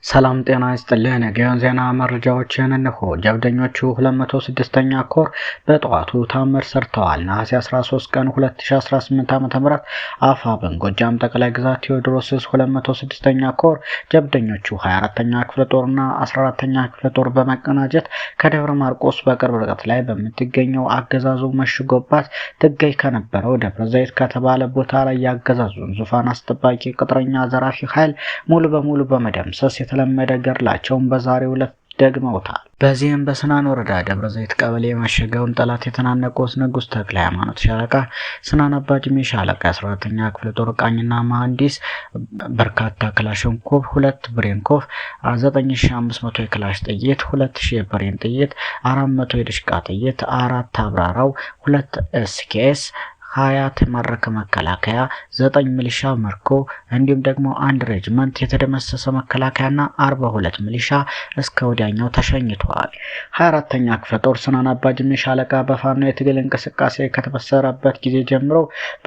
ሰላም ጤና ይስጥልን። የጊዮን ዜና መረጃዎችን እንሆ። ጀብደኞቹ 206ኛ ኮር በጠዋቱ ታምር ሰርተዋል። ነሐሴ 13 ቀን 2018 ዓ.ም አፋብን ጎጃም ጠቅላይ ግዛት ቴዎድሮስ 206ኛ ኮር ጀብደኞቹ 24ኛ ክፍለ ጦርና 14ኛ ክፍለ ጦር በመቀናጀት ከደብረ ማርቆስ በቅርብ ርቀት ላይ በምትገኘው አገዛዙ መሽጎባት ትገኝ ከነበረው ደብረ ዘይት ከተባለ ቦታ ላይ ያገዛዙን ዙፋን አስጠባቂ ቅጥረኛ ዘራፊ ኃይል ሙሉ በሙሉ በመደምሰስ የተለመደ ገድላቸውን በዛሬው ዕለት ደግመውታል። በዚህም በስናን ወረዳ ደብረ ዘይት ቀበሌ የመሸገውን ጠላት የተናነቁት ንጉስ ተክለ ሃይማኖት ሻለቃ፣ ስናን አባጅሜ ሻለቃ 14ኛ ክፍለ ጦር ቃኝና መሐንዲስ በርካታ ክላሽንኮቭ፣ 2 ብሬንኮቭ፣ 9500 የክላሽ ጥይት፣ 2000 የብሬን ጥይት፣ 400 የድሽቃ ጥይት፣ 4 አብራራው፣ 2 ኤስኬኤስ 20 ተማረከ መከላከያ፣ 9 ሚሊሻ መርኮ እንዲሁም ደግሞ 1 ሬጅመንት የተደመሰሰ መከላከያና 42 ሚሊሻ እስከ ወዲያኛው ተሸኝቷል። 24ኛ ክፍለ ጦር ስናን አባጅሜ ሻለቃ በፋኖ የትግል እንቅስቃሴ ከተበሰረበት ጊዜ ጀምሮ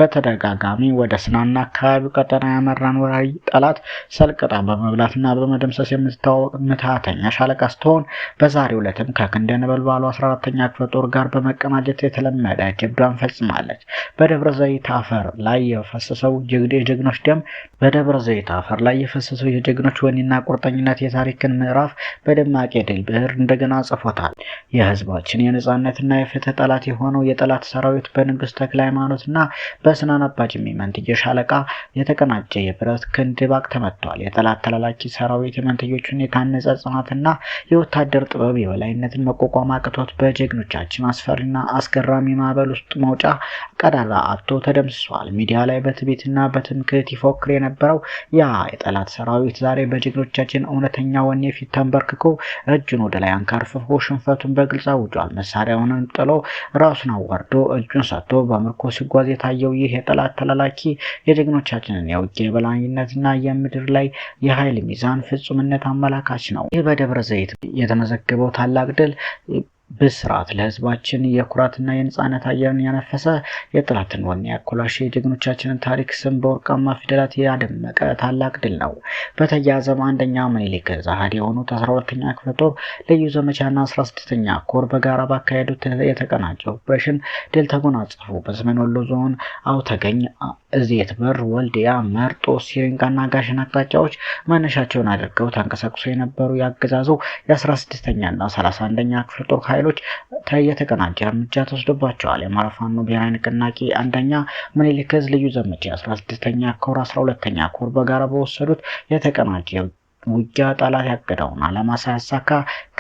በተደጋጋሚ ወደ ስናንና አካባቢው ቀጠና ያመራን ወራሪ ጠላት ሰልቅጣ በመብላትና በመደምሰስ የምትታወቅ ምትሃተኛ ሻለቃ ስትሆን በዛሬው ዕለትም ከክንደ ነበልባሉ 14ኛ ክፍለ ጦር ጋር በመቀናጀት የተለመደ ጀብዷን ፈጽማለች። በደብረ ዘይት አፈር ላይ የፈሰሰው የጀግኖች ደም የጀግኖች ወኔና ቁርጠኝነት የታሪክን ምዕራፍ በደማቅ የድል ብዕር እንደገና ጽፎታል። የህዝባችን የነጻነትና የፍትህ ጠላት የሆነው የጠላት ሰራዊት በንጉስ ተክለ ሃይማኖትና በስናን አባጅሜ መንትዬ ሻለቃ የተቀናጀ የብረት ክንድ ባቅ ተመቷል። የጠላት ተላላኪ ሰራዊት የመንትዮቹን የታነጸ ጽናትና የወታደር ጥበብ የበላይነትን መቋቋም አቅቶት በጀግኖቻችን አስፈሪና አስገራሚ ማዕበል ውስጥ መውጫ ቀዳዳ አጥቶ ተደምስሷል። ሚዲያ ላይ በትዕቢትና በትምክህት ይፎክር የነበረው ያ የጠላት ሰራዊት ዛሬ በጀግኖቻችን እውነተኛ ወኔ ፊት ተንበርክኮ እጁን ወደ ላይ አንካርፍፎ ሽንፈቱን በግልጽ አውጇል። መሳሪያውን ጥሎ ራሱን አዋርዶ እጁን ሰጥቶ በምርኮ ሲጓዝ የታየው ይህ የጠላት ተላላኪ የጀግኖቻችንን የውጊያ የበላይነትና የምድር ላይ የኃይል ሚዛን ፍጹምነት አመላካች ነው። ይህ በደብረ ዘይት የተመዘገበው ታላቅ ድል ብስራት ለህዝባችን የኩራትና የነጻነት አየርን ያነፈሰ የጠላትን ወኔ ያኮላሸ የጀግኖቻችንን ታሪክ ስም በወርቃማ ፊደላት ያደመቀ ታላቅ ድል ነው። በተያያዘም አንደኛ ምኒልክ ዛሃድ የሆኑት 12ኛ ክፍለ ጦር ልዩ ዘመቻና 16ኛ ኮር በጋራ ባካሄዱት የተቀናጀ ኦፕሬሽን ድል ተጎናጸፉ። በሰሜን ወሎ ዞን አውተገኝ፣ እዜት በር፣ ወልዲያ፣ መርጦ፣ ሲሪንቃና ጋሽን አቅጣጫዎች መነሻቸውን አድርገው ተንቀሳቅሶ የነበሩ ያገዛዙ የ16ኛና 31ኛ ክፍለ ጦር ኃይሎች የተቀናጀ እርምጃ ተወስዶባቸዋል። የአማራ ፋኖ ብሔራዊ ንቅናቄ አንደኛ ምኒልክ ልዩ ዘመቻ 16ኛ ኮር 12ኛ ኮር በጋራ በወሰዱት የተቀናጀ ውጊያ ጠላት ያቀደውን ዓላማ ሳያሳካ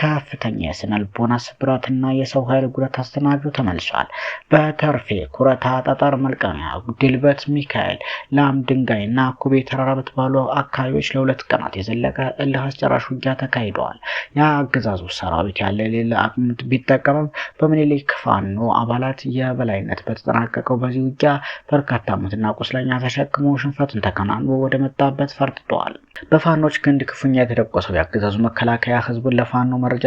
ከፍተኛ የስነልቦና ስብራትና የሰው ኃይል ጉዳት አስተናግዶ ተመልሷል። በተርፌ ኩረታ፣ ጠጠር መልቀሚያ፣ ድልበት ሚካኤል፣ ላም ድንጋይና ኩቤ ተራራ በተባሉ አካባቢዎች ለ2 ቀናት የዘለቀ እልህ አስጨራሽ ውጊያ ተካሂደዋል። የአገዛዙ ሰራዊት ያለ የሌለ አቅም ቢጠቀምም በምኒልክ ፋኖ አባላት የበላይነት በተጠናቀቀው በዚህ ውጊያ በርካታ ሞትና ቁስለኛ ተሸክሞ ሽንፈትን ተከናንቦ ወደ መጣበት ፈርጥጧል። በፋኖች ክንድ ክፉኛ የተደቆሰው የአገዛዙ መከላከያ ህዝቡን ለፋኖ መረጃ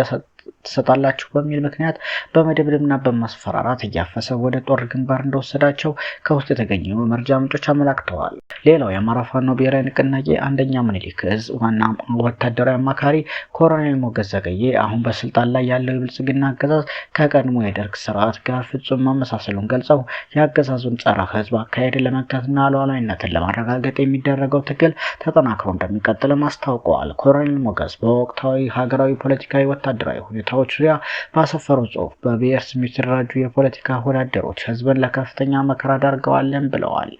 ትሰጣላችሁ በሚል ምክንያት በመደብደብና በማስፈራራት እያፈሰ ወደ ጦር ግንባር እንደወሰዳቸው ከውስጥ የተገኙ መረጃ ምንጮች አመላክተዋል። ሌላው የአማራ ፋኖ ብሔራዊ ንቅናቄ አንደኛ ምኒልክ ዕዝ ዋና ወታደራዊ አማካሪ ኮሎኔል ሞገስ ዘገየ አሁን በስልጣን ላይ ያለው የብልጽግና አገዛዝ ከቀድሞ የደርግ ስርዓት ጋር ፍጹም መመሳሰሉን ገልጸው የአገዛዙን ጸረ ህዝብ አካሄድ ለመግታትና ሉዓላዊነትን ለማረጋገጥ የሚደረገው ትግል ተጠናክሮ እንደሚቀጥልም አስታውቀዋል። ኮሎኔል ሞገስ በወቅታዊ ሀገራዊ ፖለቲካዊ ወታደራዊ ሁኔታዎች ዙሪያ ባሰፈረው ጽሑፍ በብሔር ስም የተደራጁ የፖለቲካ ወዳደሮች ህዝብን ለከፍተኛ መከራ ዳርገዋልን ብለዋል።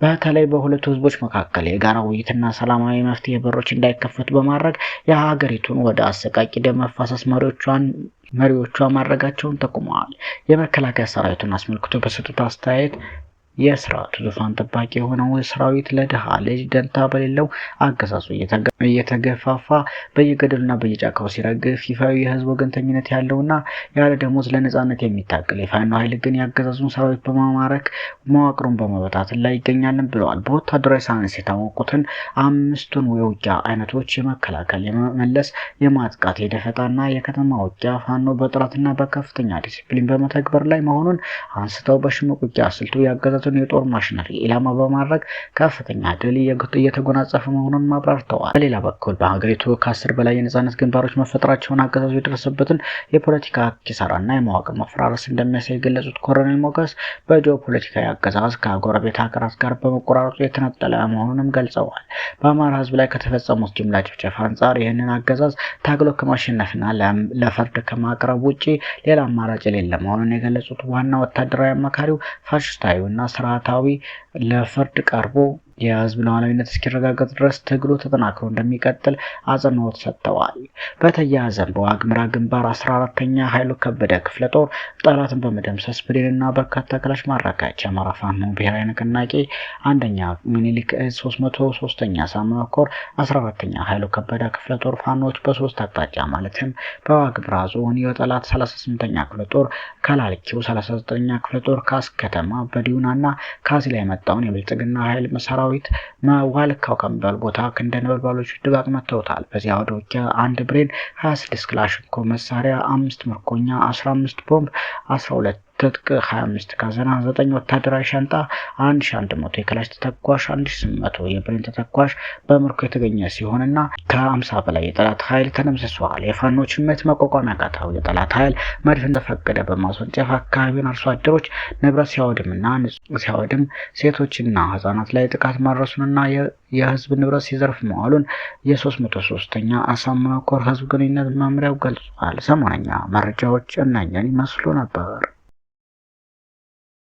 በተለይ በሁለቱ ህዝቦች መካከል የጋራ ውይይትና ሰላማዊ መፍትሄ በሮች እንዳይከፈቱ በማድረግ የሀገሪቱን ወደ አሰቃቂ ደም መፋሰስ መሪዎቿ ማድረጋቸውን ጠቁመዋል። የመከላከያ ሰራዊቱን አስመልክቶ በሰጡት አስተያየት የስርዓቱ ዙፋን ጠባቂ የሆነው ሰራዊት ለድሃ ልጅ ደንታ በሌለው አገዛዙ እየተገፋፋ በየገደሉና በየጫካው ሲረግፍ ይፋዊ የህዝብ ወገንተኝነት ያለውና ያለ ደሞዝ ለነጻነት የሚታገል የፋኖ ኃይል ግን ያገዛዙን ሰራዊት በማማረክ መዋቅሩን በመበታተን ላይ ይገኛልን ብለዋል። በወታደራዊ ሳይንስ የታወቁትን 5ቱን የውጊያ አይነቶች የመከላከል፣ የመመለስ፣ የማጥቃት፣ የደፈጣና የከተማ ውጊያ ፋኖ በጥራትና በከፍተኛ ዲሲፕሊን በመተግበር ላይ መሆኑን አንስተው በሽምቅ ውጊያ ስልቱ ያገዛዙ የነበረበትን የጦር ማሽነሪ ኢላማ በማድረግ ከፍተኛ ድል እየተጎናጸፈ መሆኑን አብራርተዋል። በሌላ በኩል በሀገሪቱ ከ10 በላይ የነጻነት ግንባሮች መፈጠራቸውን አገዛዙ የደረሰበትን የፖለቲካ ኪሳራና የመዋቅር መፈራረስ እንደሚያሳይ የገለጹት ኮሎኔል ሞገስ በጂኦፖለቲካዊ አገዛዝ ከጎረቤት ሀገራት ጋር በመቆራረጡ የተነጠለ መሆኑንም ገልጸዋል። በአማራ ህዝብ ላይ ከተፈጸሙት ጅምላ ጭፍጨፋ አንጻር ይህንን አገዛዝ ታግሎ ከማሸነፍና ለፍርድ ከማቅረብ ውጪ ሌላ አማራጭ የሌለ መሆኑን የገለጹት ዋና ወታደራዊ አማካሪው ፋሽስታዊና ስርዓታዊ ለፍርድ ቀርቦ የህዝብ ሉዓላዊነት እስኪረጋገጥ ድረስ ትግሉ ተጠናክሮ እንደሚቀጥል አጽንኦት ሰጥተዋል። በተያያዘም በዋግምራ ግንባር 14ኛ ኃይሉ ከበደ ክፍለ ጦር ጠላትን በመደምሰስ ብሬንና በርካታ ክላሽ ማረካች። የአማራ ፋኖ ብሔራዊ ንቅናቄ አንደኛ ሚኒሊክ 303ኛ ሳምነው ኮር 14ኛ ኃይሉ ከበደ ክፍለ ጦር ፋኖች በሶስት አቅጣጫ ማለትም በዋግምራ ዞን የጠላት 38ኛ ክፍለ ጦር ከላልኪው 39ኛ ክፍለ ጦር ካስ ከተማ በዲዩናና ካዚ ላይ መጣውን የብልጽግና ኃይል መሰራ ዋልካው ከሚባል ቦታ ክንደ ነበልባሎች ድባቅ መተውታል። በዚያ አውደ ውጊያ 1 ብሬን፣ 26 ክላሽንኮቭ መሳሪያ፣ 5 ምርኮኛ፣ 15 ቦምብ፣ 12 ትጥቅ፣ 25 ካዘና፣ 9 ወታደራዊ ሻንጣ፣ 1100 የክላሽ ተተኳሽ፣ 1800 የብሬን ተተኳሽ በምርኮ የተገኘ ሲሆንና ከ50 በላይ የጠላት ኃይል ተደምስሷል። የፋኖች ምት መቋቋም ያቃተው የጠላት ኃይል መድፍ እንደፈቀደ በማስወንጨፍ አካባቢውን አርሶ አደሮች ንብረት ሲያወድም ሴቶችና ህጻናት ላይ ጥቃት ማድረሱንና የህዝብ ንብረት ሲዘርፍ መዋሉን የ303ኛ አሳምነው ኮር ህዝብ ግንኙነት መምሪያው ገልጿል። ሰሞነኛ መረጃዎች እነኝን ይመስሉ ነበር።